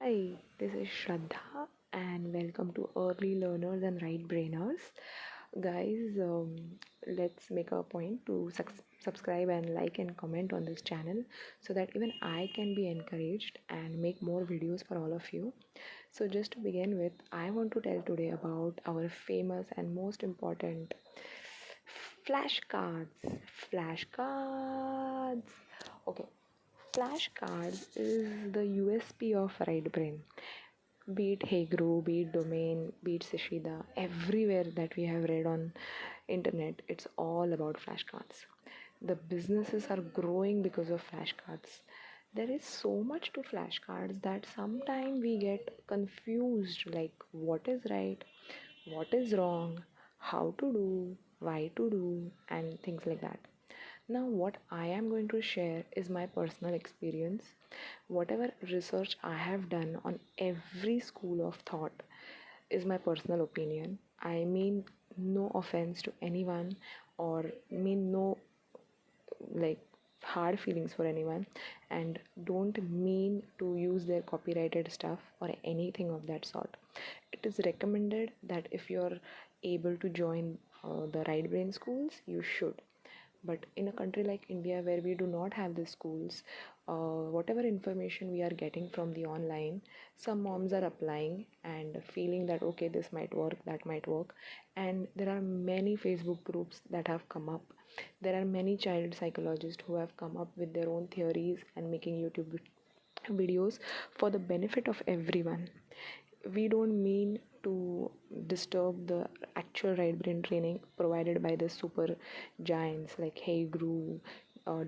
Hi, this is Shraddha and welcome to Early Learners and Right Brainers. Guys, let's make a point to subscribe and like and comment on this channel so that even I can be encouraged and make more videos for all of you. So, just to begin with, I want to tell today about our famous and most important flashcards. Flashcards. Okay, flashcards is the USP of Right Brain. Be it Heguru, be it Doman, be it Shchida, everywhere that we have read on internet, it's all about flashcards. The businesses are growing because of flashcards. There is so much to flashcards that sometimes we get confused, like what is right, what is wrong, how to do, why to do, and things like that. Now, what I am going to share is my personal experience. Whatever research I have done on every school of thought is my personal opinion. I mean no offense to anyone or mean no like hard feelings for anyone, and don't mean to use their copyrighted stuff or anything of that sort. It is recommended that if you're able to join the right brain schools, you should. But in a country like India, where we do not have the schools, whatever information we are getting from the online, some moms are applying and feeling that okay, this might work, that might work. And there are many Facebook groups that have come up. There are many child psychologists who have come up with their own theories and making YouTube videos for the benefit of everyone. We don't mean to disturb the actual right brain training provided by the super giants like Heguru,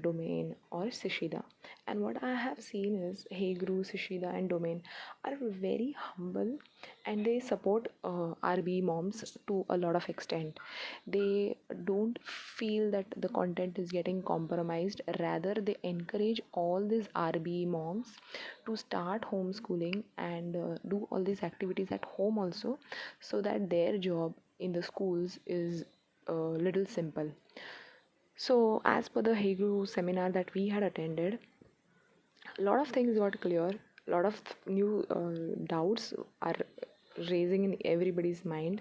Domain, or Shchida. And what I have seen is Heguru, Shchida, and Domain are very humble and they support RB moms to a lot of extent. They don't feel that the content is getting compromised, rather, they encourage all these RB moms to start homeschooling and do all these activities at home also, so that their job in the schools is a little simple. So, as per the Heguru seminar that we had attended, a lot of things got clear, a lot of new doubts are raising in everybody's mind.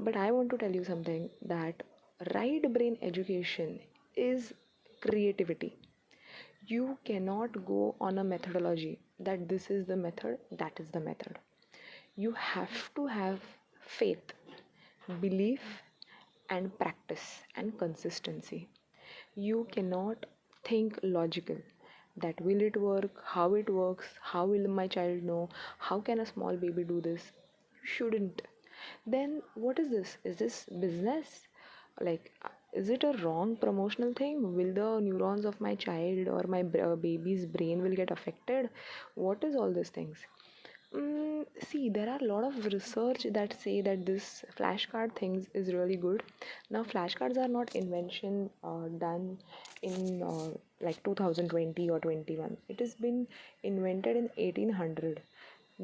But I want to tell you something that right brain education is creativity. You cannot go on a methodology that this is the method, that is the method. You have to have faith, belief, and practice and consistency. You cannot think logical that will it work, how it works, how will my child know, how can a small baby do this? You shouldn't. Then what is this? Is this business? Like, is it a wrong promotional thing? Will the neurons of my child or my baby's brain will get affected? What is all these things? See, there are a lot of research that say that this flashcard things is really good. Now, flashcards are not invention done in like 2020 or 21. It has been invented in 1800.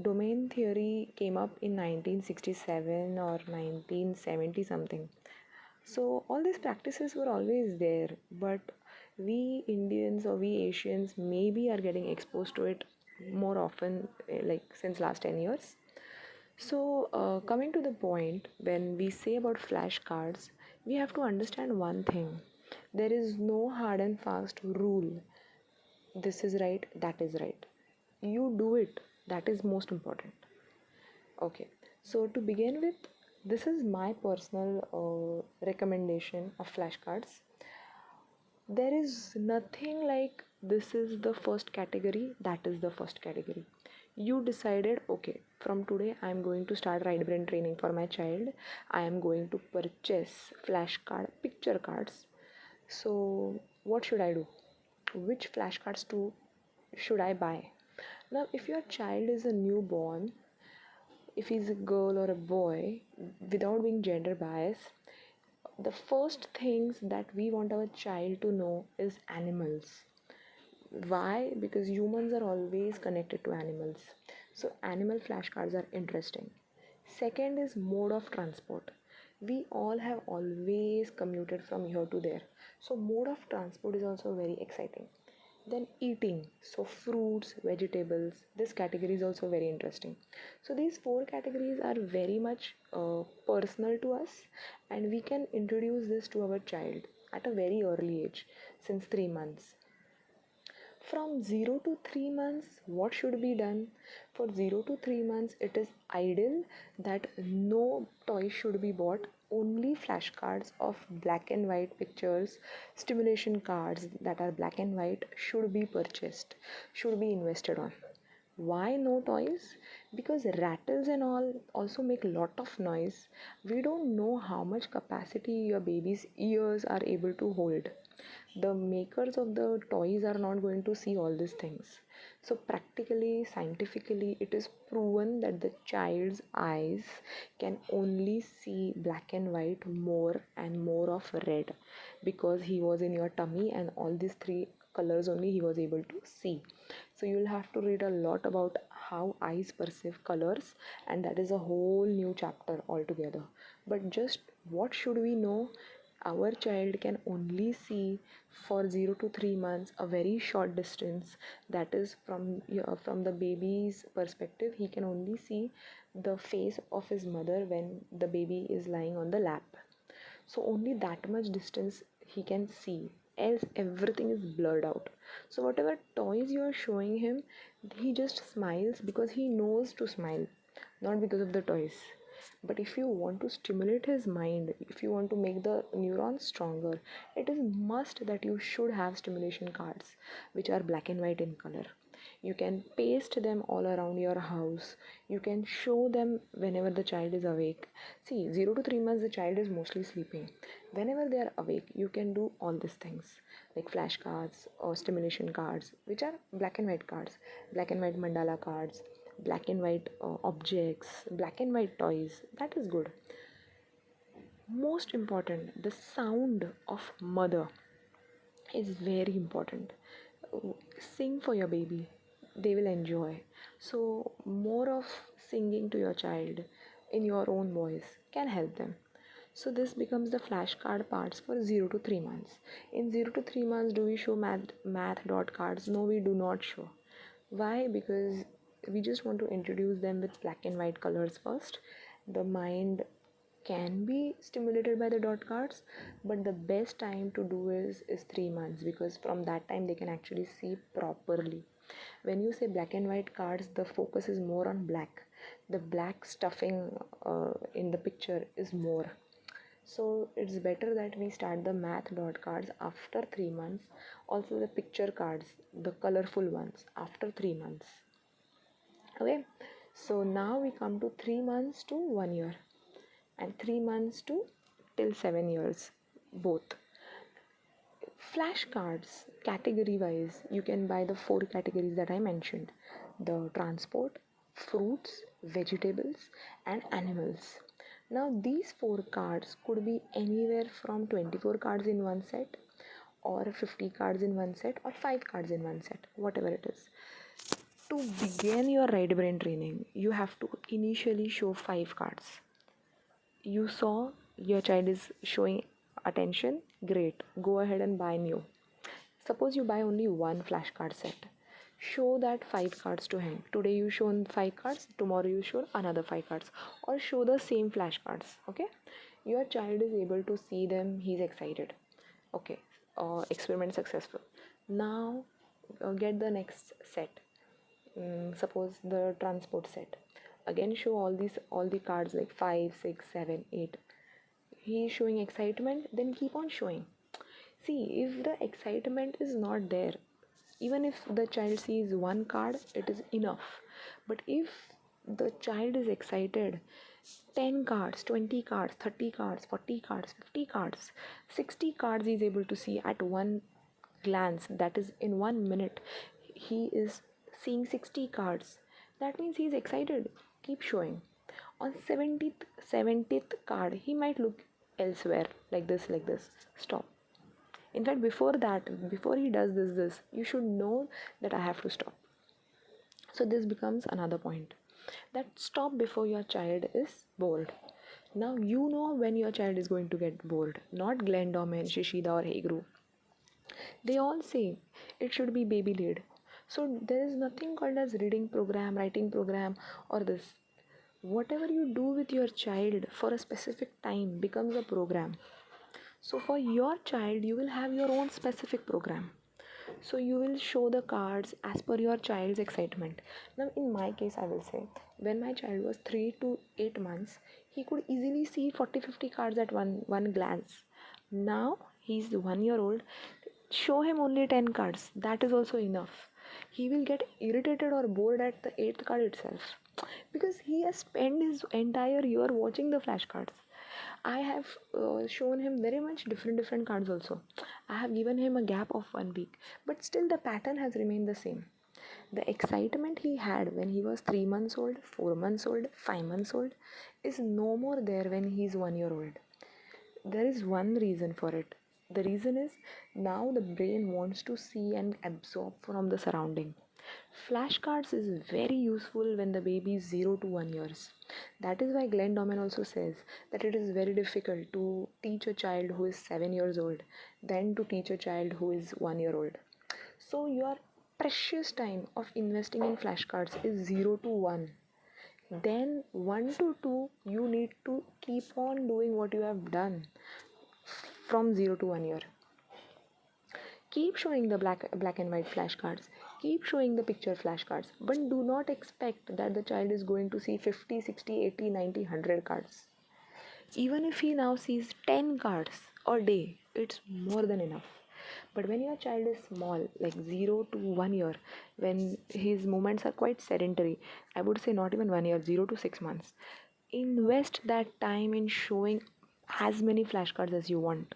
Domain theory came up in 1967 or 1970 something. So all these practices were always there, but we Indians or we Asians maybe are getting exposed to it more often, like since last 10 years. So coming to the point, when we say about flashcards, we have to understand one thing. There is no hard and fast rule. This is right, that is right. You do it. That is most important. Okay, so to begin with, this is my personal recommendation of flashcards. There is nothing like this is the first category, that is the first category. You decided, okay, from today I am going to start right brain training for my child. I am going to purchase flashcard picture cards. So, what should I do? Which flashcards to should I buy? Now, if your child is a newborn, if he's a girl or a boy, without being gender biased, the first things that we want our child to know is animals. Why? Because humans are always connected to animals. So animal flashcards are interesting. Second is mode of transport. We all have always commuted from here to there. So mode of transport is also very exciting. Then eating, so fruits, vegetables, this category is also very interesting. So these four categories are very much personal to us, and we can introduce this to our child at a very early age, since 3 months. From 0 to 3 months, what should be done? For 0 to 3 months, it is ideal that no toys should be bought. Only flashcards of black and white pictures, stimulation cards that are black and white should be purchased, should be invested on. Why no toys? Because rattles and all also make a lot of noise. We don't know how much capacity your baby's ears are able to hold. The makers of the toys are not going to see all these things. So practically, scientifically, it is proven that the child's eyes can only see black and white more and more of red, because he was in your tummy and all these three colors only he was able to see. So you'll have to read a lot about how eyes perceive colors, and that is a whole new chapter altogether. But just what should we know? Our child can only see for 0 to 3 months a very short distance, that is from the baby's perspective. He can only see the face of his mother when the baby is lying on the lap. So only that much distance he can see, else everything is blurred out. So whatever toys you are showing him, he just smiles because he knows to smile, not because of the toys. But if you want to stimulate his mind, if you want to make the neurons stronger, it is must that you should have stimulation cards which are black and white in color. You can paste them all around your house. You can show them whenever the child is awake. See, 0 to 3 months the child is mostly sleeping. Whenever they are awake, you can do all these things like flashcards or stimulation cards, which are black and white cards, black and white mandala cards, black and white objects, black and white toys. That is good. Most important, the sound of mother is very important. Sing for your baby, they will enjoy. So more of singing to your child in your own voice can help them. So this becomes the flashcard parts for 0 to 3 months. In 0 to 3 months, do we show math dot cards? No, we do not show. Why? Because we just want to introduce them with black and white colors first. The mind can be stimulated by the dot cards, but the best time to do is 3 months, because from that time they can actually see properly. When you say black and white cards, the focus is more on black. The black stuffing in the picture is more. So it's better that we start the math dot cards after 3 months. Also the picture cards, the colorful ones, after 3 months. Okay, so now we come to 3 months to 1 year, and 3 months to till 7 years, both. Flashcards, category wise, you can buy the 4 categories that I mentioned: the transport, fruits, vegetables, and animals. Now these 4 cards could be anywhere from 24 cards in one set, or 50 cards in one set, or 5 cards in one set, whatever it is. To begin your right brain training, you have to initially show 5 cards. You saw your child is showing attention, great, go ahead and buy new. Suppose you buy only one flashcard set, show that 5 cards to him. Today you shown 5 cards, tomorrow you show another 5 cards, or show the same flashcards. Okay, your child is able to see them, he's excited. Okay, experiment successful. Now get the next set. Suppose the transport set, again show all the cards like 5, 6, 7, 8. He is showing excitement, then keep on showing. See, if the excitement is not there, even if the child sees one card, it is enough. But if the child is excited, 10 cards, 20 cards, 30 cards, 40 cards, 50 cards, 60 cards he is able to see at one glance, that is in 1 minute he is seeing 60 cards. That means he is excited. Keep showing. On 70th card, he might look elsewhere, like this. Stop. In fact, before that, before he does this, you should know that I have to stop. So this becomes another point, that stop before your child is bored. Now you know when your child is going to get bored, not Doman, Shchida or Heguru. They all say it should be baby led. So there is nothing called as reading program, writing program, or this. Whatever you do with your child for a specific time becomes a program. So for your child, you will have your own specific program. So you will show the cards as per your child's excitement. Now in my case, I will say, when my child was 3 to 8 months, he could easily see 40-50 cards at one glance. Now he's 1 year old, show him only 10 cards. That is also enough. He will get irritated or bored at the 8th card itself because he has spent his entire year watching the flashcards. I have shown him very much different cards also. I have given him a gap of 1 week, but still the pattern has remained the same. The excitement he had when he was 3 months old, 4 months old, 5 months old is no more there when he is 1 year old. There is one reason for it. The reason is now the brain wants to see and absorb from the surrounding. Flashcards is very useful when the baby is 0 to 1 years. That is why Glenn Doman also says that it is very difficult to teach a child who is 7 years old than to teach a child who is 1 year old. So your precious time of investing in flashcards is 0 to 1. Then 1 to 2 you need to keep on doing what you have done from 0 to 1 year. Keep showing the black and white flashcards, keep showing the picture flashcards, but do not expect that the child is going to see 50, 60, 80, 90, 100 cards. Even if he now sees 10 cards a day, it's more than enough. But when your child is small, like 0 to 1 year, when his movements are quite sedentary, I would say not even 1 year, 0 to 6 months, invest that time in showing as many flashcards as you want,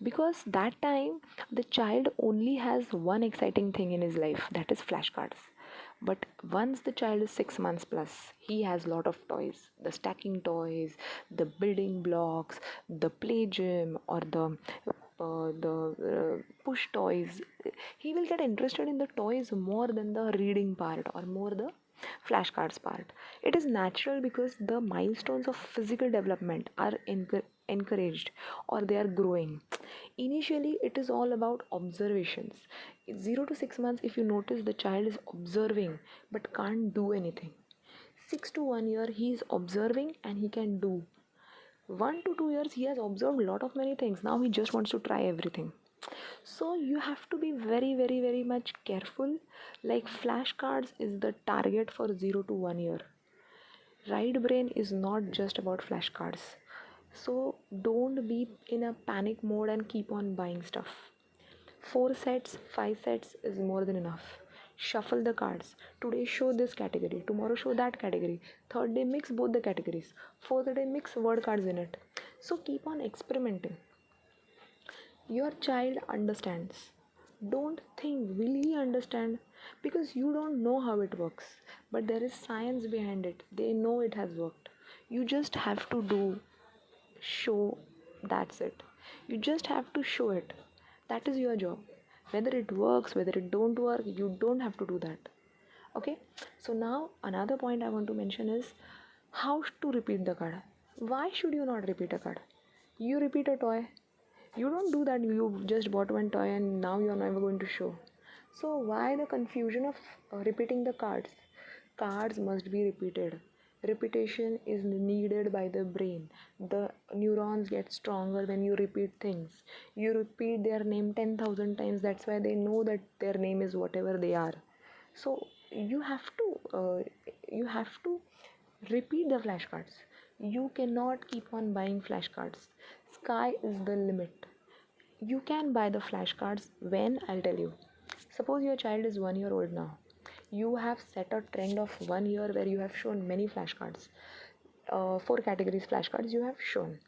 because that time the child only has one exciting thing in his life, that is flashcards. But once the child is 6 months plus, he has lot of toys, the stacking toys, the building blocks, the play gym, or the push toys. He will get interested in the toys more than the reading part or more the flashcards part. It is natural because the milestones of physical development are encouraged, or they are growing. Initially, it is all about observations. 0 to 6 months, if you notice, the child is observing but can't do anything. 6 to 1 year, he is observing and he can do. 1 to 2 years, he has observed a lot of many things. Now he just wants to try everything. So you have to be very much careful. Like flashcards is the target for 0 to 1 year. Right brain is not just about flashcards. So don't be in a panic mode and keep on buying stuff. 4 sets, 5 sets is more than enough. Shuffle the cards. Today show this category, tomorrow show that category. Third day mix both the categories. Fourth day mix word cards in it. So keep on experimenting. Your child understands. Don't think, will he understand? Because you don't know how it works. But there is science behind it. They know it has worked. You just have to do, show, that's it. You just have to show it. That is your job. Whether it works, whether it don't work, you don't have to do that. Okay? So now another point I want to mention is how to repeat the card. Why should you not repeat a card? You repeat a toy. You don't do that. You just bought one toy and now you're never going to show. So why the confusion of repeating the cards? Cards must be repeated. Repetition is needed by the brain. The neurons get stronger when you repeat things. You repeat their name 10,000 times. That's why they know that their name is whatever they are. So you have to repeat the flashcards. You cannot keep on buying flashcards. Sky is the limit. You can buy the flashcards when, I'll tell you. Suppose your child is 1 year old now. You have set a trend of 1 year where you have shown many flashcards. 4 categories flashcards you have shown.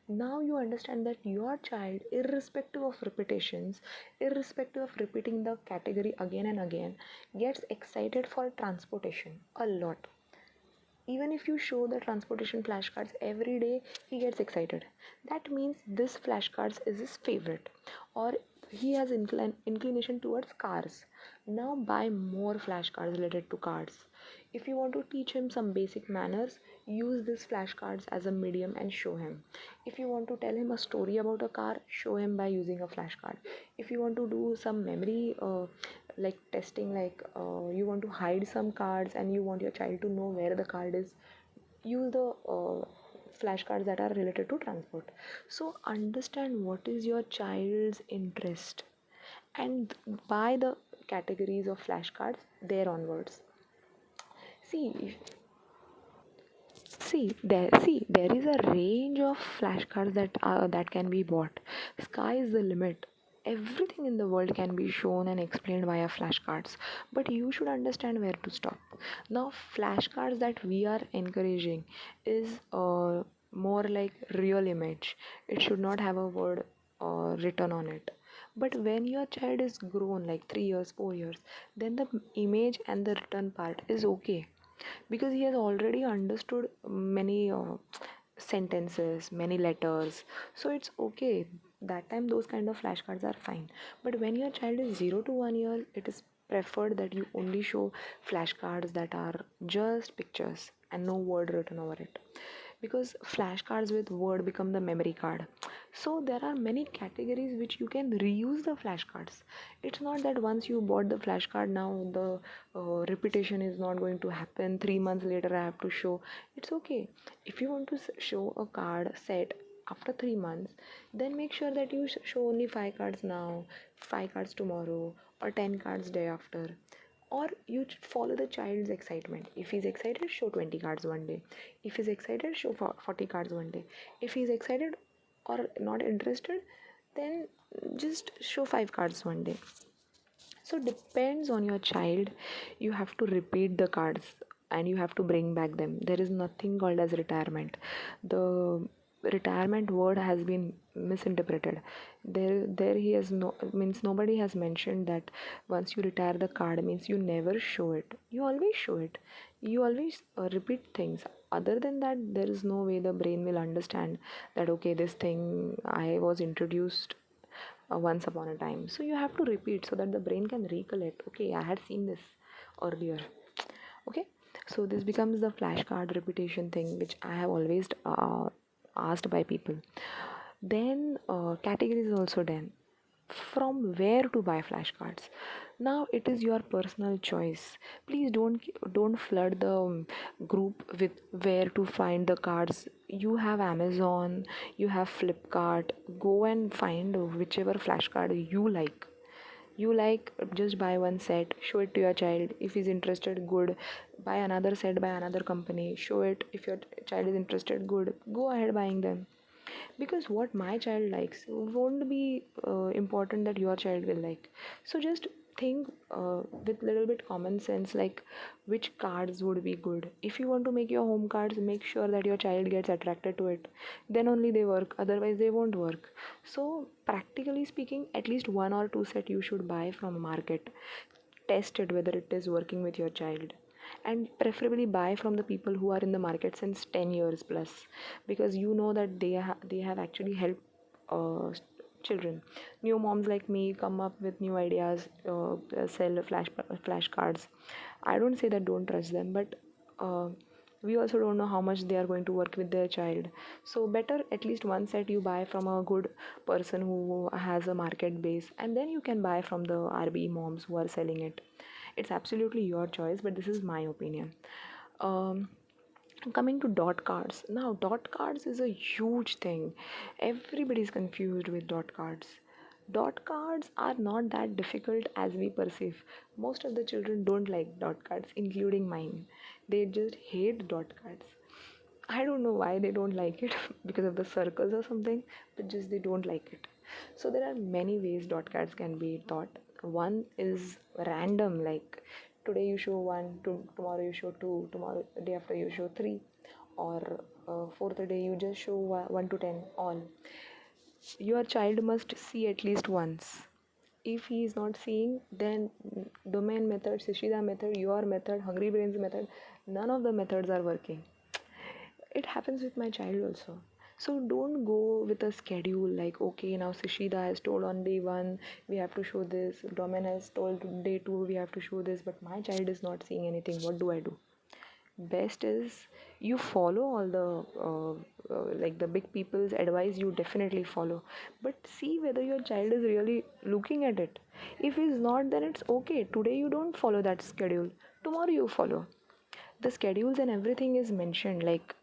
Now you understand that your child, irrespective of repetitions, irrespective of repeating the category again and again, gets excited for transportation a lot. Even if you show the transportation flashcards every day, he gets excited. That means this flashcards is his favorite, or he has inclination towards cars. Now buy more flashcards related to cars. If you want to teach him some basic manners, use these flashcards as a medium and show him. If you want to tell him a story about a car, show him by using a flashcard. If you want to do some memory like testing, like you want to hide some cards and you want your child to know where the card is, use the flashcards that are related to transport. So understand what is your child's interest and buy the categories of flashcards there onwards. See, there is a range of flashcards that can be bought. Sky is the limit. Everything in the world can be shown and explained via flashcards, but you should understand where to stop. Now, flashcards that we are encouraging is more like real image. It should not have a word written on it. But when your child is grown, like 3 years, 4 years, then the image and the written part is okay, because he has already understood many sentences, many letters, so it's okay. That time those kind of flashcards are fine. But when your child is 0 to 1 year, it is preferred that you only show flashcards that are just pictures and no word written over it, because flashcards with word become the memory card. So there are many categories which you can reuse the flashcards. It's not that once you bought the flashcard, now the repetition is not going to happen. 3 months later I have to show. It's okay. If you want to show a card set after 3 months, then make sure that you show only 5 cards now, 5 cards tomorrow, or 10 cards day after. Or you follow the child's excitement. If he's excited, show 20 cards one day. If he's excited, show 40 cards one day. If he's excited or not interested, then just show 5 cards one day. So depends on your child. You have to repeat the cards and you have to bring back them. There is nothing called as retirement. The retirement word has been misinterpreted. There he has no, means nobody has mentioned that once you retire the card means you never show it. You always show it. You always repeat things. Other than that, there is no way the brain will understand that okay, this thing I was introduced once upon a time. So you have to repeat so that the brain can recollect. Okay, I had seen this earlier. Okay, so this becomes the flashcard repetition thing, which I have always asked by people. Then categories is also done. From where to buy flashcards? Now it is your personal choice. Please don't flood the group with where to find the cards. You have Amazon, you have Flipkart. Go and find whichever flashcard you like. Just buy one set, show it to your child. If he's interested, good. Buy another set by another company, show it. If your child is interested, good, go ahead buying them. Because what my child likes won't be important that your child will like. So just think with little bit common sense, like which cards would be good. If you want to make your home cards, make sure that your child gets attracted to it, then only they work, otherwise they won't work. So practically speaking, at least one or two set you should buy from a market. Test it whether it is working with your child, and preferably buy from the people who are in the market since 10 years plus, because you know that they have actually helped children. New moms like me come up with new ideas, sell flashcards. I don't say that don't trust them, but we also don't know how much they are going to work with their child. So better at least one set you buy from a good person who has a market base, and then you can buy from the RB moms who are selling it. It's absolutely your choice, but this is my opinion. um, Coming to dot cards. Now dot cards is a huge thing. Everybody's confused with dot cards. Dot cards are not that difficult as we perceive. Most of the children don't like dot cards, including mine. They just hate dot cards. I don't know why they don't like it, because of the circles or something, but just they don't like it. So there are many ways dot cards can be taught. One is random, like today you show one, tomorrow you show two, tomorrow day after you show three, or fourth day you just show 1 to 10 all. Your child must see at least once. If he is not seeing, then Doman method, Shchida method, your method, Hungry Brains method, none of the methods are working. It happens with my child also. So don't go with a schedule like, okay, now Shchida has told on day one we have to show this, Domain has told day two we have to show this, but my child is not seeing anything. What do I do? best is you follow all the like the big people's advice, you definitely follow, but see whether your child is really looking at it. If he's not, then it's okay, today you don't follow that schedule, tomorrow you follow. The schedules and everything is mentioned, like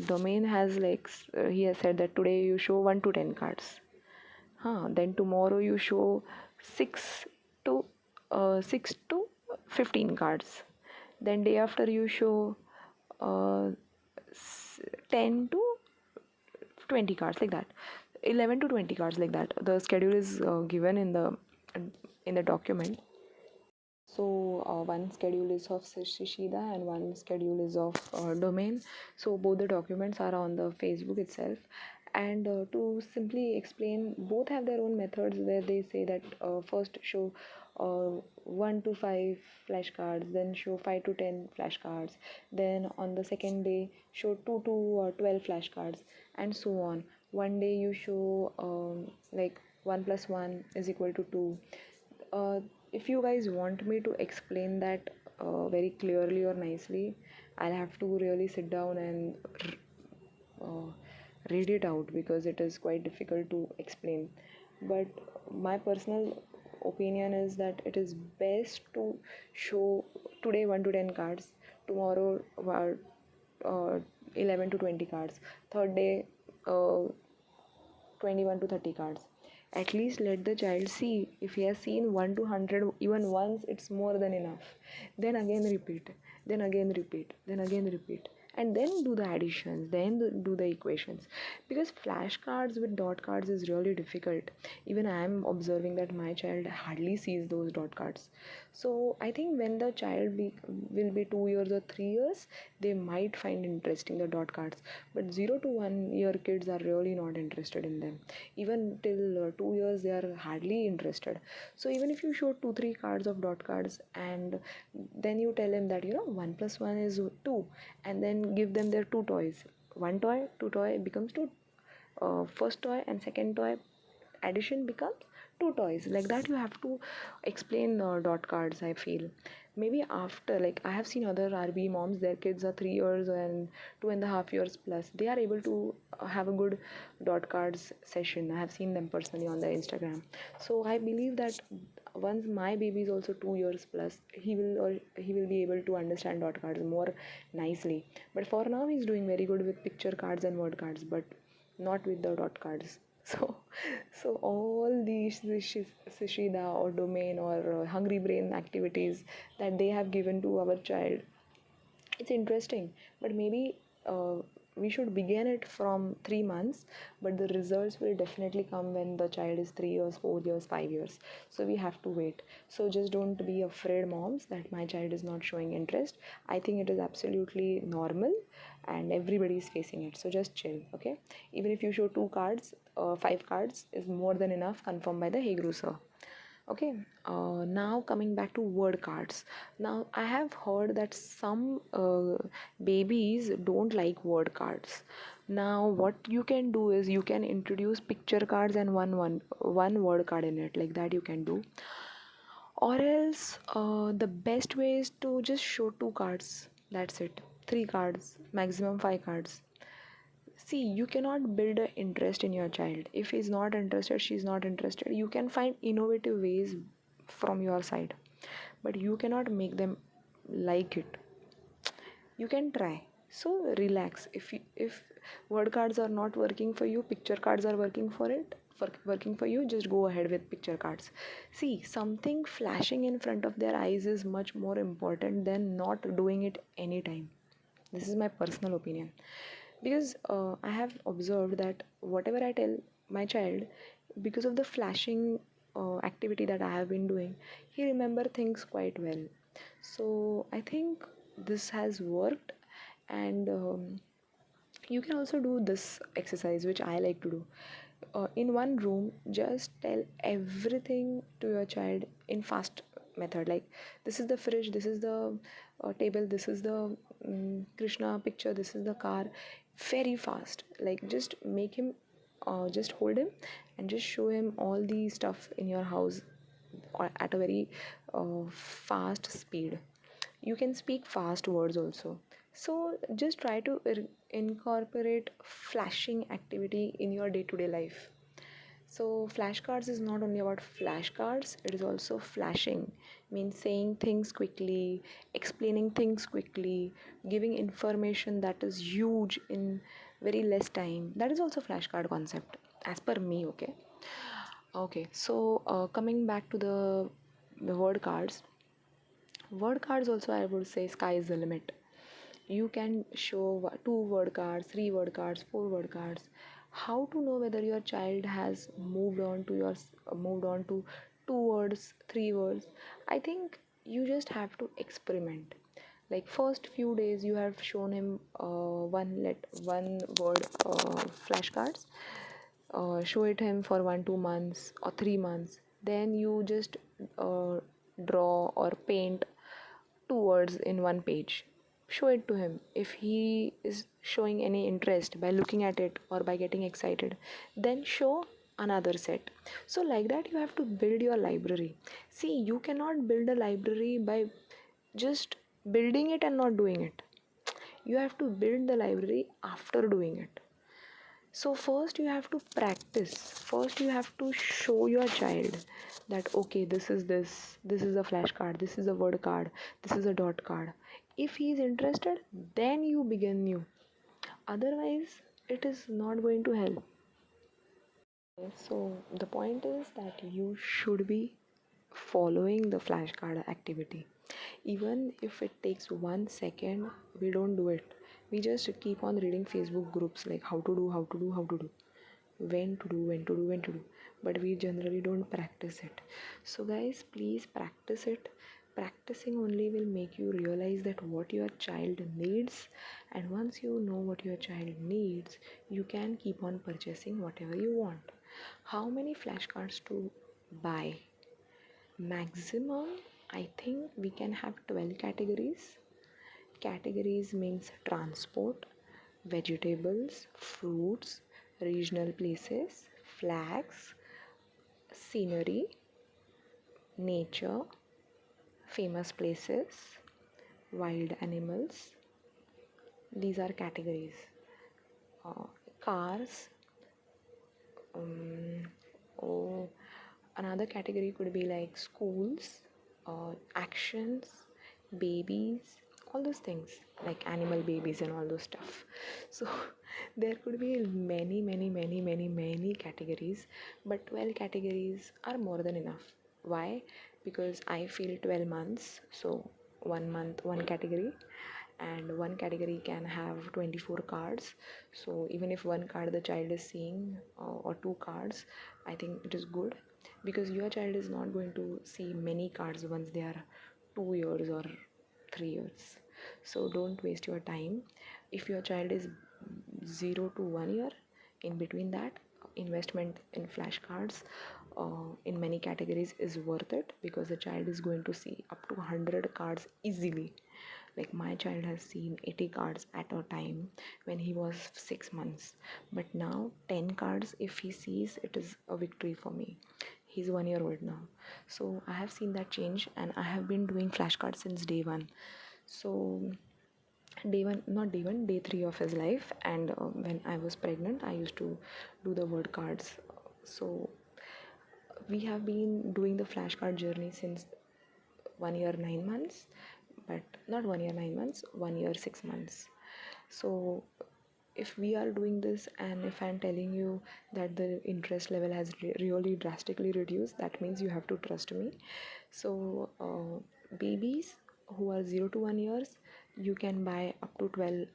Domain has like he has said that today you show 1 to 10 cards, then tomorrow you show 6 to 6 to 15 cards, then day after you show uh, 10 to 20 cards, like that, 11 to 20 cards, like that. The schedule is given in the document. So one schedule is of Shchida and one schedule is of Domain. So both the documents are on the Facebook itself. And to simply explain, both have their own methods where they say that first show 1 to 5 flashcards, then show 5 to 10 flashcards, then on the second day show 2 to 12 flashcards, and so on. One day you show like 1 plus 1 is equal to 2. If you guys want me to explain that very clearly or nicely, I'll have to really sit down and uh, read it out, because it is quite difficult to explain. But my personal opinion is that it is best to show today 1 to 10 cards, tomorrow 11 to 20 cards, third day 21 to 30 cards. At least let the child see. If he has seen 1 to 100 even once, it's more than enough. Then again repeat, then again repeat, then again repeat, and then do the additions, then do the equations. Because flashcards with dot cards is really difficult. Even I am observing that my child hardly sees those dot cards. So I think when the child will be 2 years or 3 years, they might find interesting the dot cards. But 0 to 1 year kids are really not interested in them. Even till 2 years they are hardly interested. So even if you show 2-3 cards of dot cards, and then you tell him that 1 plus 1 is 2, and then give them their two toys, one toy, two toy becomes two, first toy and second toy addition becomes two toys, like that. You have to explain dot cards, I feel. Maybe after, like, I have seen other RB moms, their kids are 3 years and 2.5 years plus, they are able to have a good dot cards session. I have seen them personally on their Instagram. So I believe that once my baby is also 2 years plus, he will be able to understand dot cards more nicely. But for now he's doing very good with picture cards and word cards, but not with the dot cards. So, so all these Shchida or Domain or Hungry Brain activities that they have given to our child, it's interesting. But maybe we should begin it from 3 months, but the results will definitely come when the child is 3 years, 4 years, 5 years. So we have to wait. So just don't be afraid, moms, that my child is not showing interest. I think it is absolutely normal and everybody is facing it. So just chill, okay? Even if you show 2 cards, 5 cards is more than enough, confirmed by the Heguru sir. Okay, now coming back to word cards. Now I have heard that some babies don't like word cards. Now what you can do is you can introduce picture cards and one word card in it, like that you can do. Or else the best way is to just show 2 cards. That's it. 3 cards, maximum 5 cards. See, you cannot build an interest in your child. If he's not interested, she's not interested, you can find innovative ways from your side, but you cannot make them like it. You can try. So relax. If word cards are not working for you, picture cards are working working for you, just go ahead with picture cards. See, something flashing in front of their eyes is much more important than not doing it anytime. This is my personal opinion, because I have observed that whatever I tell my child, because of the flashing activity that I have been doing, he remember things quite well. So I think this has worked. And you can also do this exercise which I like to do. In one room, just tell everything to your child in fast method, like this is the fridge, this is the table, this is the Krishna picture, this is the car. Very fast, like just make him just hold him and just show him all the stuff in your house at a very fast speed. You can speak fast words also. So just try to incorporate flashing activity in your day-to-day life. So flashcards is not only about flashcards, it is also flashing. Means saying things quickly, explaining things quickly, giving information that is huge in very less time. That is also flashcard concept as per me, okay? Okay, so coming back to the word cards. Word cards also, I would say sky is the limit. You can show 2 word cards, 3 word cards, 4 word cards. How to know whether your child has moved on to 2 words, 3 words? I think you just have to experiment. Like first few days you have shown him one word flashcards. Show it him for 1 2 months or 3 months. Then you just uh, draw or paint 2 words in one page. Show it to him. If he is showing any interest by looking at it or by getting excited, then show another set. So like that you have to build your library. See, you cannot build a library by just building it and not doing it. You have to build the library after doing it. So first you have to practice. First you have to show your child that okay, this is a flashcard, this is a word card, this is a dot card. If he is interested, then you begin new. Otherwise, it is not going to help. So the point is that you should be following the flashcard activity. Even if it takes 1 second, we don't do it. We just keep on reading Facebook groups like how to do, how to do, how to do, when to do, when to do, when to do. But we generally don't practice it. So guys, please practice it. Practicing only will make you realize that what your child needs, and once you know what your child needs, you can keep on purchasing whatever you want. How many flashcards to buy? Maximum, I think we can have 12 categories. Categories means transport, vegetables, fruits, regional places, flags, scenery, nature, famous places, wild animals. These are categories. Uh, Cars. Um, oh, another category could be like schools, actions, babies, all those things like animal babies and all those stuff. So there could be many categories, but 12 categories are more than enough. Why? Because I feel 12 months, so 1 month one category, and one category can have 24 cards. So even if one card the child is seeing, or 2 cards, I think it is good, because your child is not going to see many cards once they are 2 years or 3 years. So don't waste your time. If your child is 0 to 1 year, in between that, investment in flashcards in many categories is worth it, because the child is going to see up to 100 cards easily. Like my child has seen 80 cards at a time when he was 6 months, but now 10 cards if he sees, it is a victory for me. He's 1 year old now. So I have seen that change, and I have been doing flashcards since day one. So day one, not day one, day three of his life. And when I was pregnant, I used to do the word cards. So we have been doing the flashcard journey since 1 year 9 months, but not 1 year 9 months, 1 year 6 months. So if we are doing this, and if I'm telling you that the interest level has really drastically reduced, that means you have to trust me. So babies who are 0 to 1 years, you can buy up to 12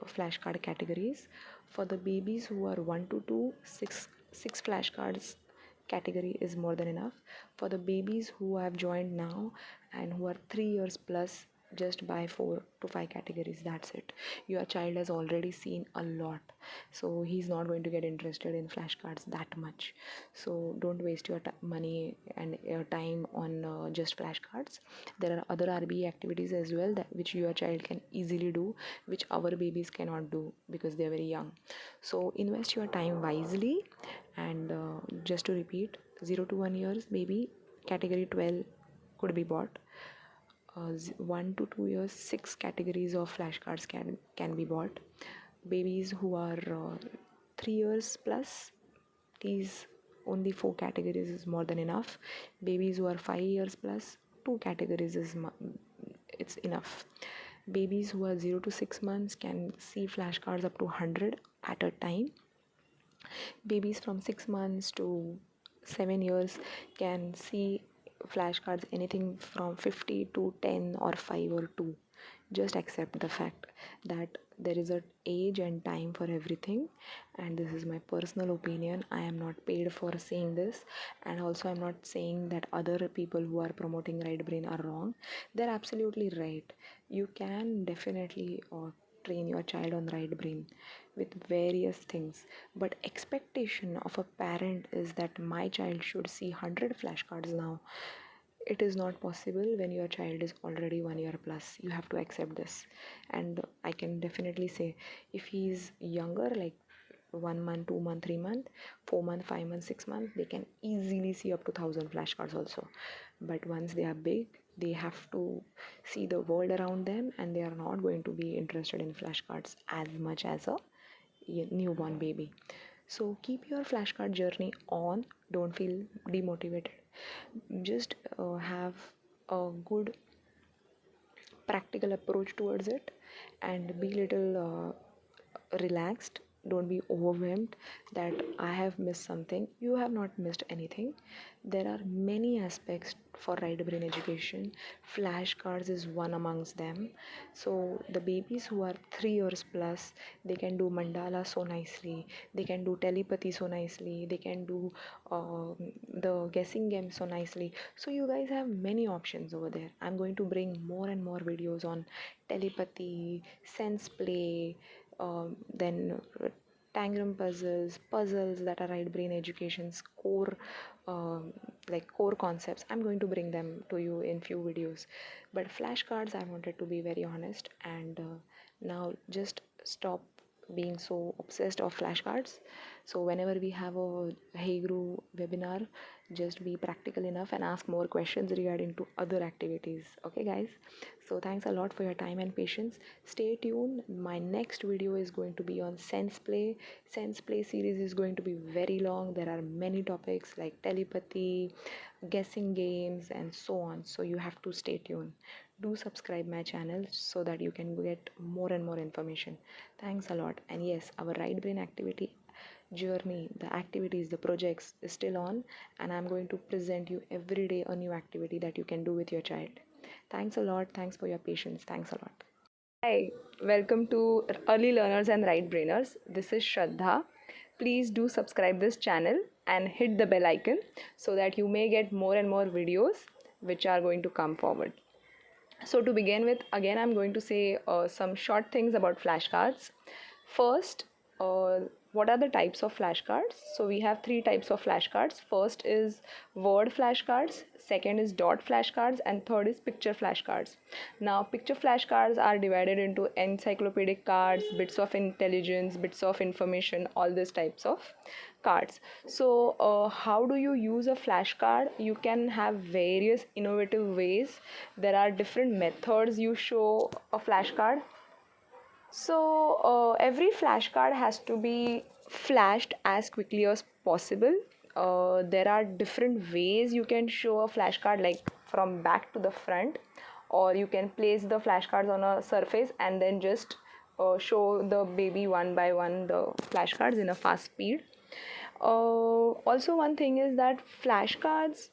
flashcard categories. For the babies who are 1 to 2, six flashcards category is more than enough. For the babies who have joined now and who are 3 years plus, just buy 4 to 5 categories. That's it. Your child has already seen a lot, so he's not going to get interested in flashcards that much. So don't waste your money and your time on just flashcards. There are other RBE activities as well, that which your child can easily do, which our babies cannot do because they're very young. So invest your time wisely. And just to repeat, 0 to 1 years baby, category 12 could be bought. 1 to 2 years, 6 categories of flashcards can be bought. Babies who are 3 years plus, these only 4 categories is more than enough. Babies who are 5 years plus, 2 categories is it's enough. Babies who are 0 to 6 months can see flashcards up to 100 at a time. Babies from 6 months to 7 years can see flashcards anything from 50 to 10 or 5 or 2. Just accept the fact that there is an age and time for everything, and this is my personal opinion. I am not paid for saying this, and also I'm not saying that other people who are promoting right brain are wrong. They're absolutely right. You can definitely train your child on right brain with various things, but expectation of a parent is that my child should see 100 flashcards now. It is not possible when your child is already 1 year plus. You have to accept this. And I can definitely say, if he is younger, like 1 month, 2 month, 3 month, 4 month, 5 month, 6 month, they can easily see up to 1,000 flashcards also. But once they are big, they have to see the world around them, and they are not going to be interested in flashcards as much as a newborn baby. So keep your flashcard journey on. Don't feel demotivated. Just have a good practical approach towards it, and be little relaxed. Don't be overwhelmed that I have missed something. You have not missed anything. There are many aspects for right brain education. Flashcards is one amongst them. So the babies who are 3 years plus, they can do mandala so nicely. They can do telepathy so nicely. They can do the guessing game so nicely. So you guys have many options over there. I'm going to bring more and more videos on telepathy, sense play, then tangram puzzles that are right brain education's core, like core concepts. I'm going to bring them to you in few videos. But flashcards, I wanted to be very honest, and now just stop being so obsessed of flashcards. So whenever we have a Heguru webinar, just be practical enough and ask more questions regarding to other activities. Okay guys, so thanks a lot for your time and patience. Stay tuned. My next video is going to be on sense play. Sense play series is going to be very long. There are many topics like telepathy, guessing games, and so on. So you have to stay tuned. Do subscribe my channel so that you can get more and more information. Thanks a lot. And yes, our right brain activity journey, the activities, the projects is still on, and I'm going to present you every day a new activity that you can do with your child. Thanks a lot. Thanks for your patience. Thanks a lot. Hi, welcome to Early Learners and Right Brainers. This is Shraddha. Please do subscribe this channel and hit the bell icon so that you may get more and more videos which are going to come forward. So to begin with, again I'm going to say some short things about flashcards. First, what are the types of flashcards? So we have 3 types of flashcards. First is word flashcards, second is dot flashcards, and third is picture flashcards. Now picture flashcards are divided into encyclopedic cards, bits of intelligence, bits of information, all these types of cards. So how do you use a flashcard? You can have various innovative ways. There are different methods you show a flashcard. So every flashcard has to be flashed as quickly as possible. There are different ways you can show a flashcard, like from back to the front, or you can place the flashcards on a surface and then just show the baby one by one the flashcards in a fast speed. Also one thing is that flashcards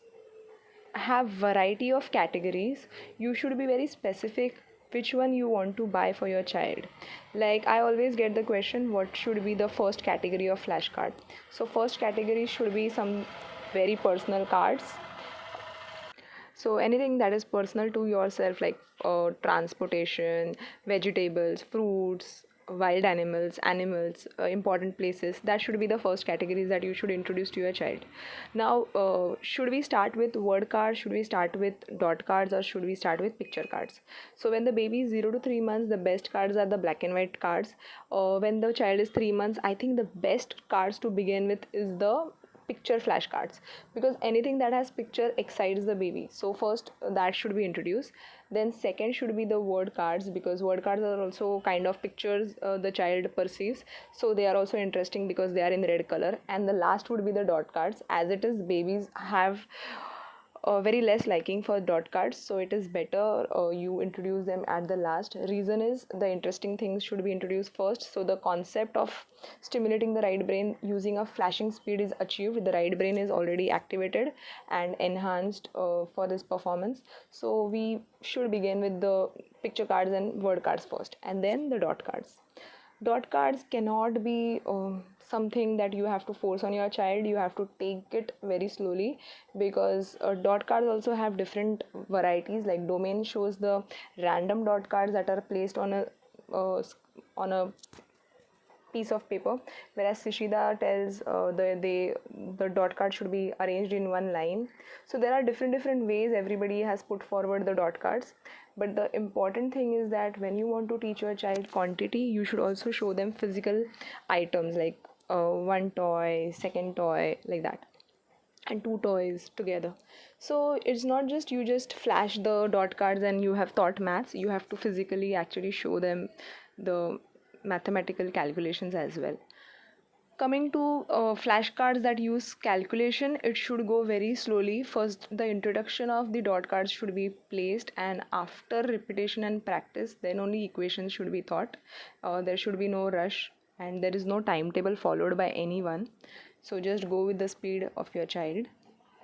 have variety of categories. You should be very specific which one you want to buy for your child. Like I always get the question, what should be the first category of flashcard? So first category should be some very personal cards. So anything that is personal to yourself, like transportation, vegetables, fruits, wild animals, important places, that should be the first categories that you should introduce to your child. Now should we start with word cards, should we start with dot cards, or should we start with picture cards? So when the baby is 0 to 3 months, the best cards are the black and white cards. When the child is 3 months, I think the best cards to begin with is the picture flashcards, because anything that has picture excites the baby. So first that should be introduced. Then second should be the word cards, because word cards are also kind of pictures the child perceives, so they are also interesting because they are in red color. And the last would be the dot cards, as it is babies have very less liking for dot cards, so it is better you introduce them at the last. Reason is the interesting things should be introduced first, so the concept of stimulating the right brain using a flashing speed is achieved. The right brain is already activated and enhanced for this performance. So we should begin with the picture cards and word cards first, and then the dot cards. Dot cards cannot be something that you have to force on your child. You have to take it very slowly, because dot cards also have different varieties. Like Doman shows the random dot cards that are placed uh, on a piece of paper, whereas Shchida tells the dot card should be arranged in one line. So there are different ways everybody has put forward the dot cards. But the important thing is that when you want to teach your child quantity, you should also show them physical items, like one toy, second toy, like that, and two toys together. So it's not just you just flash the dot cards and you have taught maths. You have to physically actually show them the mathematical calculations as well. Coming to flashcards that use calculation, it should go very slowly. First, the introduction of the dot cards should be placed, and after repetition and practice, then only equations should be taught. There should be no rush, and there is no timetable followed by anyone. So just go with the speed of your child.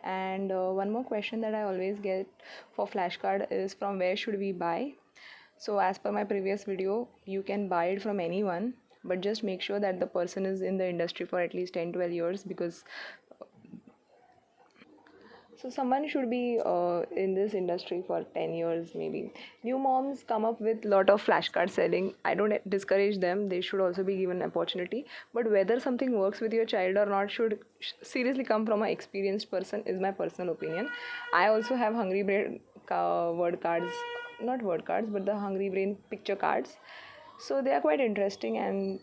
And one more question that I always get for flashcard is, from where should we buy? So as per my previous video, you can buy it from anyone, but just make sure that the person is in the industry for at least 10-12 years, because so someone should be in this industry for 10 years maybe. New moms come up with lot of flashcard selling. I don't discourage them. They should also be given opportunity. But whether something works with your child or not should seriously come from an experienced person, is my personal opinion. I also have Hungry Brain word cards, not word cards, but the Hungry Brain picture cards. So they are quite interesting, and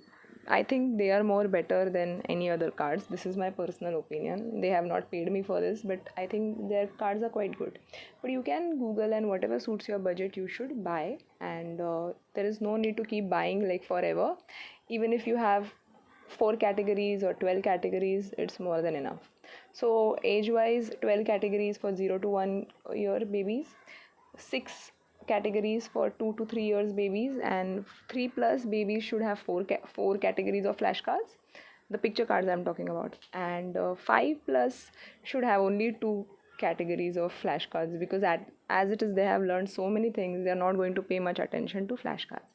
I think they are more better than any other cards. This is my personal opinion. They have not paid me for this, but I think their cards are quite good. But you can Google, and whatever suits your budget, you should buy. And there is no need to keep buying like forever. Even if you have 4 categories or 12 categories, it's more than enough. So age wise, 12 categories for 0 to 1 year babies, 6 categories for 2 to 3 years babies, and 3 plus babies should have 4 categories of flashcards, the picture cards I'm talking about. And 5 plus should have only 2 categories of flashcards, because as it is, they have learned so many things, they are not going to pay much attention to flashcards.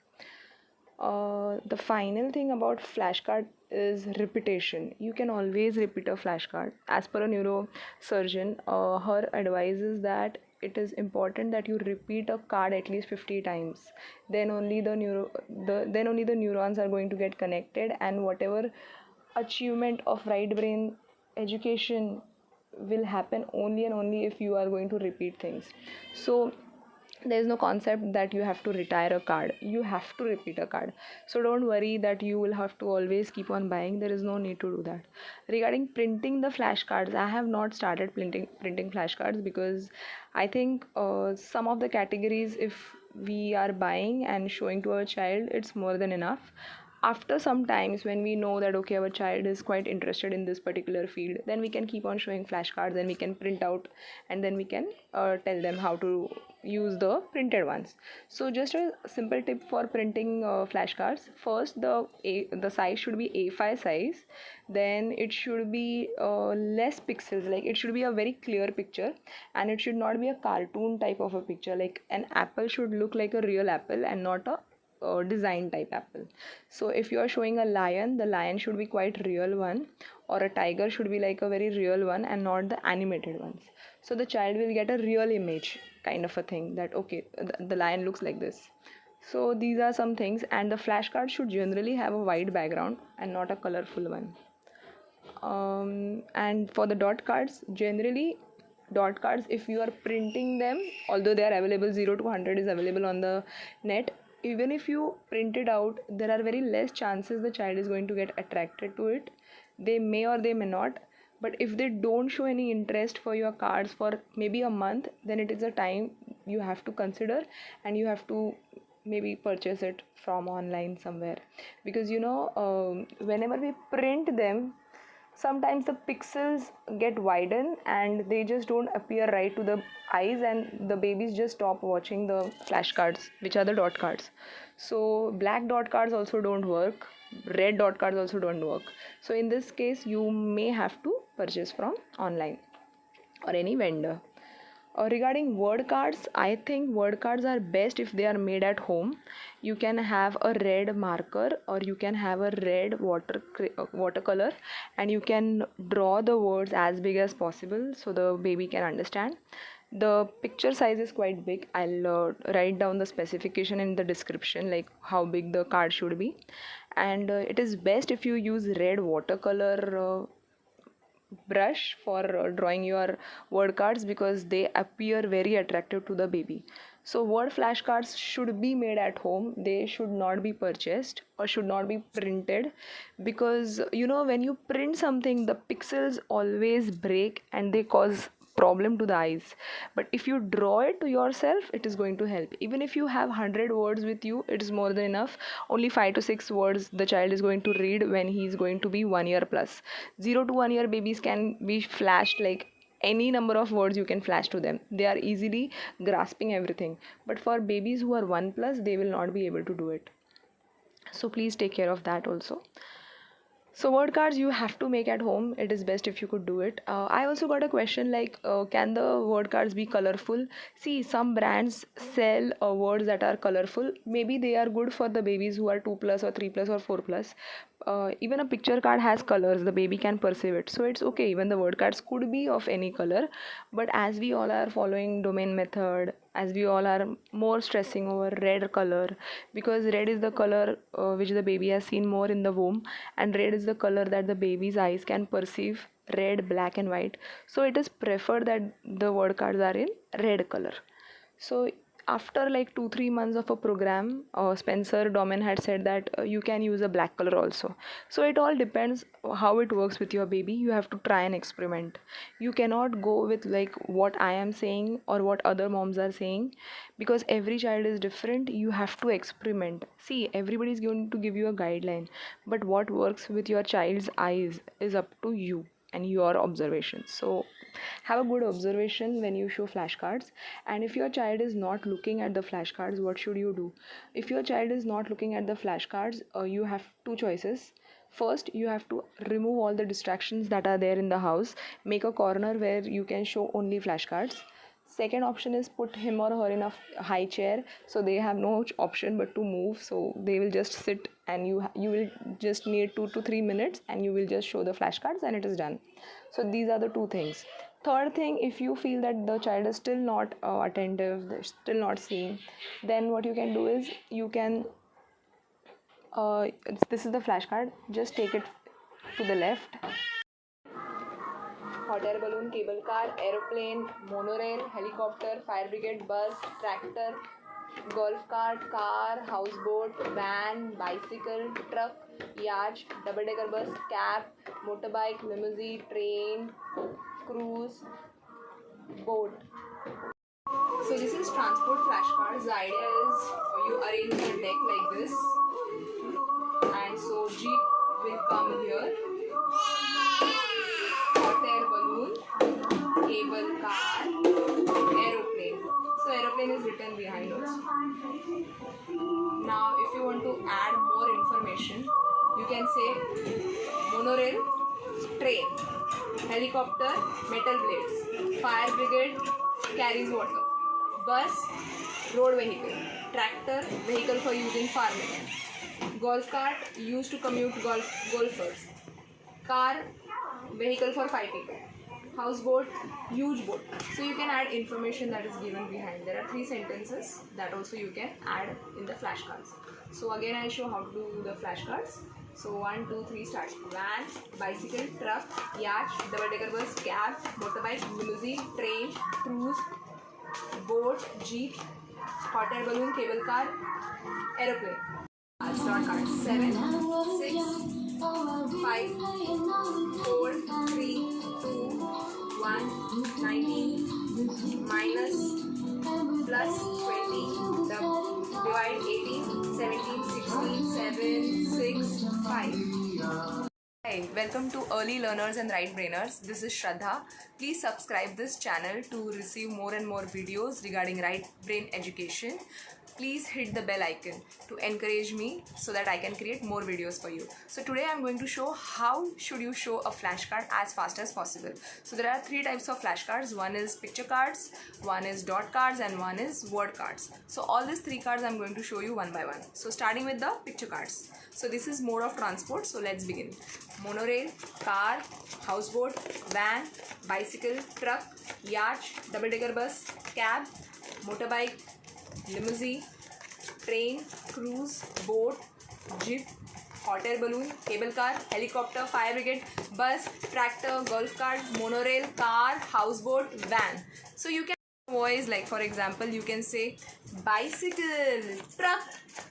The final thing about flashcard is repetition. You can always repeat a flashcard. As per a neurosurgeon, her advice is that it is important that you repeat a card at least 50 times. Then only then only the neurons are going to get connected, and whatever achievement of right brain education will happen only and only if you are going to repeat things. So there is no concept that you have to retire a card. You have to repeat a card. So don't worry that you will have to always keep on buying. There is no need to do that. Regarding printing the flashcards, I have not started printing flashcards, because I think some of the categories, if we are buying and showing to our child, it's more than enough. After some times, when we know that okay, our child is quite interested in this particular field, then we can keep on showing flashcards, and we can print out, and then we can tell them how to use the printed ones. So just a simple tip for printing flashcards: first, the size should be A5 size. Then it should be less pixels, like it should be a very clear picture, and it should not be a cartoon type of a picture. Like an apple should look like a real apple and not a design type apple. So if you are showing a lion, the lion should be quite real one, or a tiger should be like a very real one and not the animated ones. So the child will get a real image kind of a thing, that okay, the lion looks like this. So these are some things. And the flashcard should generally have a white background and not a colorful one. And for the dot cards, generally dot cards, if you are printing them, although they are available, 0 to 100 is available on the net, even if you print it out, there are very less chances the child is going to get attracted to it. They may or they may not, But if they don't show any interest for your cards for maybe a month, then it is a time you have to consider, and you have to maybe purchase it from online somewhere. Because whenever we print them, sometimes the pixels get widened and they just don't appear right to the eyes, and the babies just stop watching the flashcards, which are the dot cards. So black dot cards also don't work, red dot cards also don't work. So in this case you may have to purchase from online or any vendor. Regarding word cards, I think word cards are best if they are made at home. You can have a red marker, or you can have a red watercolor, and you can draw the words as big as possible so the baby can understand. The picture size is quite big. I'll write down the specification in the description, like how big the card should be. And it is best if you use red watercolor brush for drawing your word cards, because they appear very attractive to the baby. So word flashcards should be made at home. They should not be purchased or should not be printed, because when you print something, the pixels always break and they cause problem to the eyes. But if you draw it to yourself, it is going to help. Even if you have 100 words with you, it is more than enough. Only 5 to 6 words the child is going to read when he is going to be 1 year plus. 0 to 1 year babies can be flashed, like any number of words you can flash to them. They are easily grasping everything. But for babies who are 1 plus, they will not be able to do it. So please take care of that also. So word cards you have to make at home. It is best if you could do it. I also got a question like, can the word cards be colorful? See, some brands sell words that are colorful. Maybe they are good for the babies who are 2 plus or 3 plus or 4 plus. Even a picture card has colors, the baby can perceive it. So it's okay, even the word cards could be of any color. But as we all are following Doman method, as we all are more stressing over red color, because red is the color which the baby has seen more in the womb, and red is the color that the baby's eyes can perceive, red, black and white. So it is preferred that the word cards are in red color. So after like 2-3 months of a program, Spencer Doman had said that you can use a black color also. So it all depends how it works with your baby. You have to try and experiment. You cannot go with like what I am saying or what other moms are saying, because every child is different. You have to experiment. See, everybody is going to give you a guideline, but what works with your child's eyes is up to you and your observations. So have a good observation when you show flashcards. And if your child is not looking at the flashcards, what should you do? If your child is not looking at the flashcards, you have two choices. First, you have to remove all the distractions that are there in the house. Make a corner where you can show only flashcards. Second option is put him or her in a high chair, so they have no option but to move. So they will just sit, and you will just need 2 to 3 minutes, and you will just show the flashcards and it is done. So these are the two things. Third thing, if you feel that the child is still not attentive, they're still not seeing, then what you can do is you can this is the flashcard. Just take it to the left. Hot air balloon, cable car, aeroplane, monorail, helicopter, fire brigade, bus, tractor, golf cart, car, houseboat, van, bicycle, truck, yacht, double-decker bus, cab, motorbike, limousine, train, cruise, boat. So this is transport flashcards. The idea is you arrange the deck like this, and so Jeep will come here. Hot air balloon, cable car, aeroplane. So aeroplane is written behind us. Now if you want to add more information, you can say monorail, train, helicopter, metal blades, fire brigade, carries water, bus, road vehicle, tractor, vehicle for using farming, golf cart, used to commute golfers, car, vehicle for fighting, houseboat, huge boat. So you can add information that is given behind. There are 3 sentences that also you can add in the flashcards. So again I'll show how to do the flashcards. So 1, 2, 3 start. Van, bicycle, truck, yacht, double-decker bus, cab, motorbike, limousine, train, cruise, boat, jeep, hot air balloon, cable car, aeroplane. Start cards. 7, 6, 5, 4, 3, 2, 1, 19, minus, plus 20, divide 18, 17, 16, 7, 6, 5. Hi, welcome to Early Learners and Right Brainers. This is Shraddha. Please subscribe this channel to receive more and more videos regarding right brain education. Please hit the bell icon to encourage me so that I can create more videos for you. So today I'm going to show how should you show a flashcard as fast as possible. So there are three types of flashcards. One is picture cards, one is dot cards, and one is word cards. So all these three cards I'm going to show you one by one. So starting with the picture cards. So this is mode of transport. So let's begin. Monorail, car, houseboat, van, bicycle, truck, yacht, double-decker bus, cab, motorbike, limousine, train, cruise, boat, jeep, hot air balloon, cable car, helicopter, fire brigade, bus, tractor, golf cart, monorail, car, houseboat, van. So you can voice, like for example you can say bicycle, truck,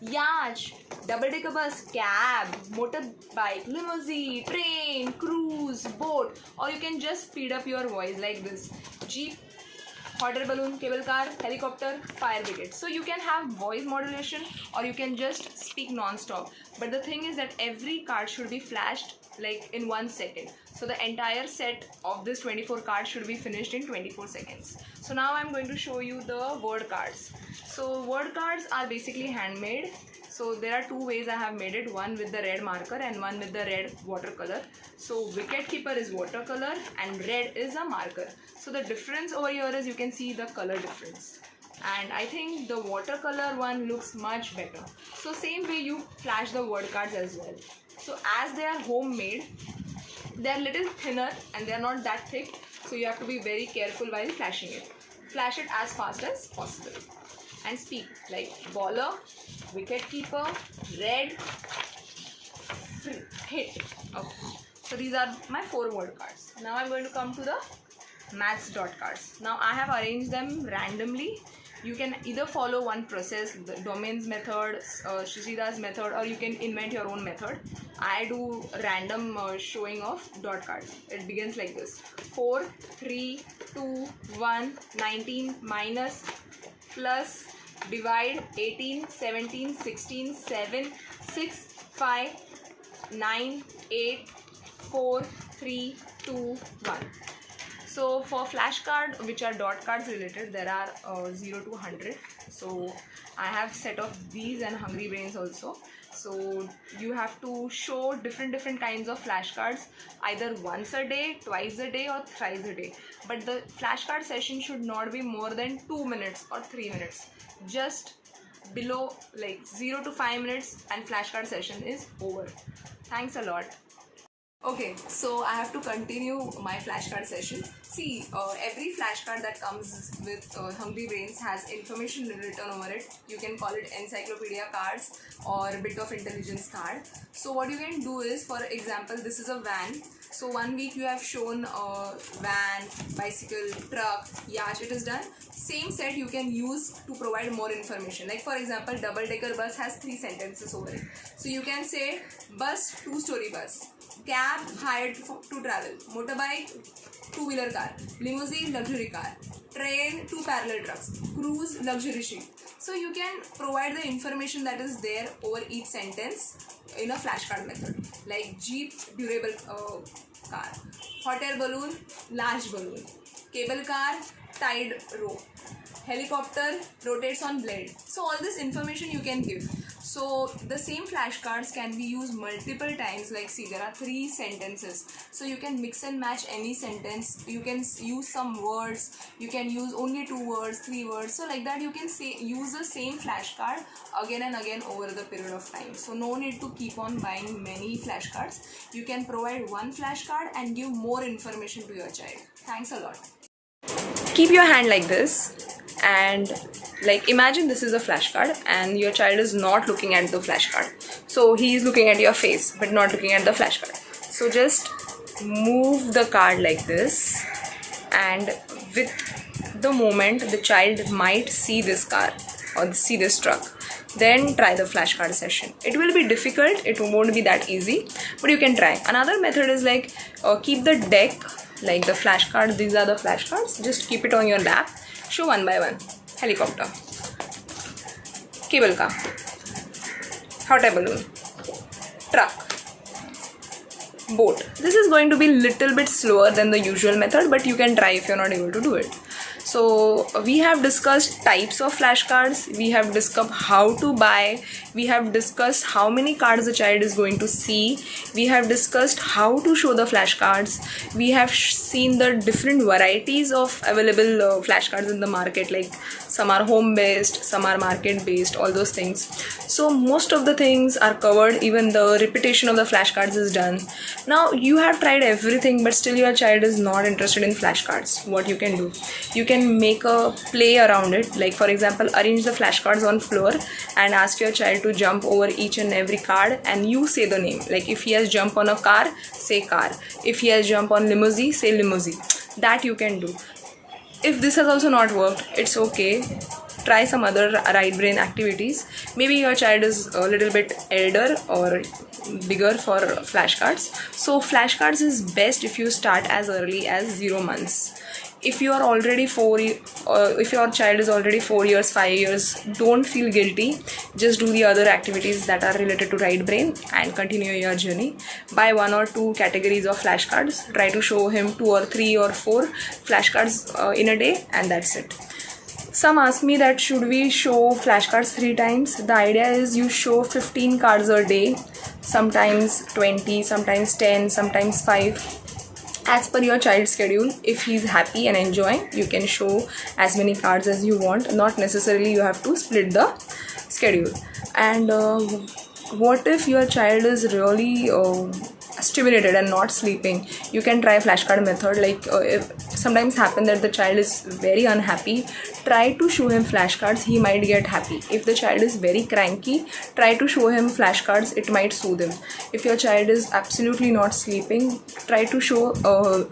yacht, double-decker bus, cab, motorbike, limousine, train, cruise, boat, or you can just speed up your voice like this: jeep, hot air balloon, cable car, helicopter, fire brigade. So you can have voice modulation or you can just speak non-stop. But the thing is that every card should be flashed like in 1 second. So the entire set of this 24 cards should be finished in 24 seconds. So now I'm going to show you the word cards. So word cards are basically handmade. So there are two ways I have made it, one with the red marker and one with the red watercolor. So wicket keeper is watercolor and red is a marker. So the difference over here is you can see the color difference. And I think the watercolor one looks much better. So same way you flash the word cards as well. So as they are homemade, they are little thinner and they are not that thick. So you have to be very careful while flashing it. Flash it as fast as possible. And speak like baller, wicket keeper, red, hit. Okay. So these are my 4 word cards. Now I'm going to come to the maths dot cards. Now I have arranged them randomly. You can either follow one process, the Doman's method, Shchida's method, or you can invent your own method. I do random showing of dot cards. It begins like this: 4, 3, 2, 1, 19, minus, plus, divide, 18, 17, 16, 7, 6, 5, 9, 8, 4, 3, 2, 1. So for flashcard, which are dot cards related, there are 0 to 100. So I have set of these and hungry brains also. So you have to show different kinds of flashcards either once a day, twice a day, or thrice a day. But the flashcard session should not be more than 2 minutes or 3 minutes. Just below like 0 to 5 minutes and flashcard session is over. Thanks a lot. Okay, so I have to continue my flashcard session. See, every flashcard that comes with Hungry Brains has information written over it. You can call it encyclopedia cards or bit of intelligence card. So what you can do is, for example, this is a van. So 1 week you have shown van, bicycle, truck, yacht, it is done. Same set you can use to provide more information. Like for example, double-decker bus has 3 sentences over it. So you can say bus, 2-story bus, cab, hired to travel, motorbike, 2-wheeler car, limousine, luxury car, train, 2 parallel trucks, cruise, luxury ship. So you can provide the information that is there over each sentence in a flashcard method. Like jeep, durable car, hot air balloon, large balloon, cable car, tied rope, helicopter, rotates on blade. So all this information you can give. So the same flashcards can be used multiple times. Like see, there are 3 sentences. So you can mix and match any sentence. You can use some words. You can use only 2 words, 3 words. So like that you can use the same flashcard again and again over the period of time. So no need to keep on buying many flashcards. You can provide one flashcard and give more information to your child. Thanks a lot. Keep your hand like this and like imagine this is a flashcard and your child is not looking at the flashcard. So he is looking at your face but not looking at the flashcard. So just move the card like this, and with the moment the child might see this car or see this truck, then try the flashcard session. It will be difficult, it won't be that easy, but you can try. Another method is like keep the deck like the flashcards. These are the flashcards. Just keep it on your lap. Show one by one. Helicopter, cable car, hot air balloon, truck, boat. This is going to be little bit slower than the usual method, but you can try if you're not able to do it. So we have discussed types of flashcards, we have discussed how to buy, we have discussed how many cards the child is going to see, we have discussed how to show the flashcards, we have seen the different varieties of available flashcards in the market, like some are home based, some are market based, all those things. So most of the things are covered, even the repetition of the flashcards is done. Now you have tried everything, but still your child is not interested in flashcards. What you can do? You can make a play around it, like for example, arrange the flashcards on floor and ask your child to jump over each and every card and you say the name. Like if he has jump on a car, say car. If he has jump on limousine, say limousine. That you can do. If this has also not worked, it's okay. Try some other right brain activities. Maybe your child is a little bit elder or bigger for flashcards. So flashcards is best if you start as early as 0 months. If you are already if your child is already 4 years, 5 years, don't feel guilty. Just do the other activities that are related to right brain and continue your journey. Buy 1 or 2 categories of flashcards. Try to show him 2 or 3 or 4 flashcards in a day, and that's it. Some ask me that should we show flashcards 3 times? The idea is you show 15 cards a day, sometimes 20, sometimes 10, sometimes 5. As per your child's schedule. If he's happy and enjoying, you can show as many cards as you want. Not necessarily you have to split the schedule. And what if your child is really stimulated and not sleeping? You can try flashcard method. Like if sometimes happen that the child is very unhappy, try to show him flashcards, he might get happy. If the child is very cranky, try to show him flashcards, it might soothe him. If your child is absolutely not sleeping, try to show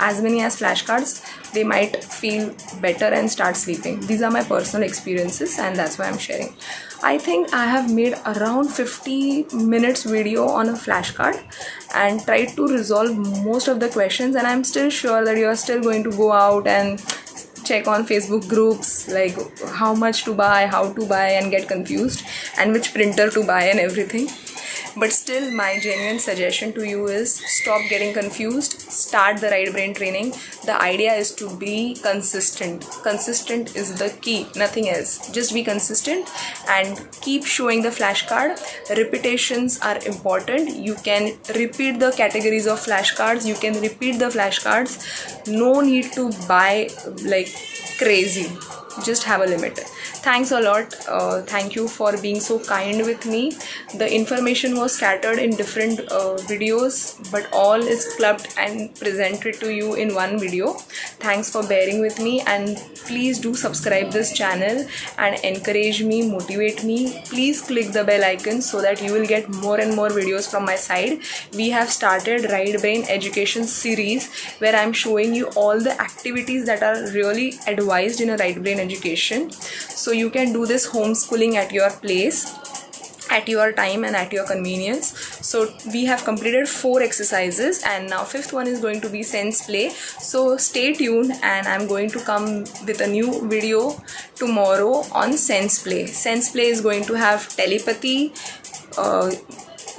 as many as flashcards, they might feel better and start sleeping. These are my personal experiences and that's why I'm sharing. I think I have made around 50 minutes video on a flashcard and tried to resolve most of the questions, and I'm still sure that you are still going to go out and check on Facebook groups like how much to buy, how to buy, and get confused and which printer to buy and everything. But still, my genuine suggestion to you is stop getting confused, start the right brain training. The idea is to be consistent. Consistent is the key, nothing else. Just be consistent and keep showing the flashcard. Repetitions are important. You can repeat the categories of flashcards, you can repeat the flashcards. No need to buy like crazy. Just have a limit. Thanks a lot. Thank you for being so kind with me. The information was scattered in different videos, but all is clubbed and presented to you in one video. Thanks for bearing with me, and please do subscribe this channel and encourage me, motivate me. Please click the bell icon so that you will get more and more videos from my side. We have started Right Brain Education series where I'm showing you all the activities that are really advised in a right brain education. So you can do this homeschooling at your place, at your time and at your convenience. So we have completed 4 exercises and now 5th one is going to be sense play. So stay tuned and I'm going to come with a new video tomorrow on sense play. Sense play is going to have telepathy,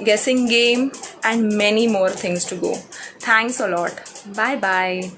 guessing game and many more things to go. Thanks a lot. Bye bye.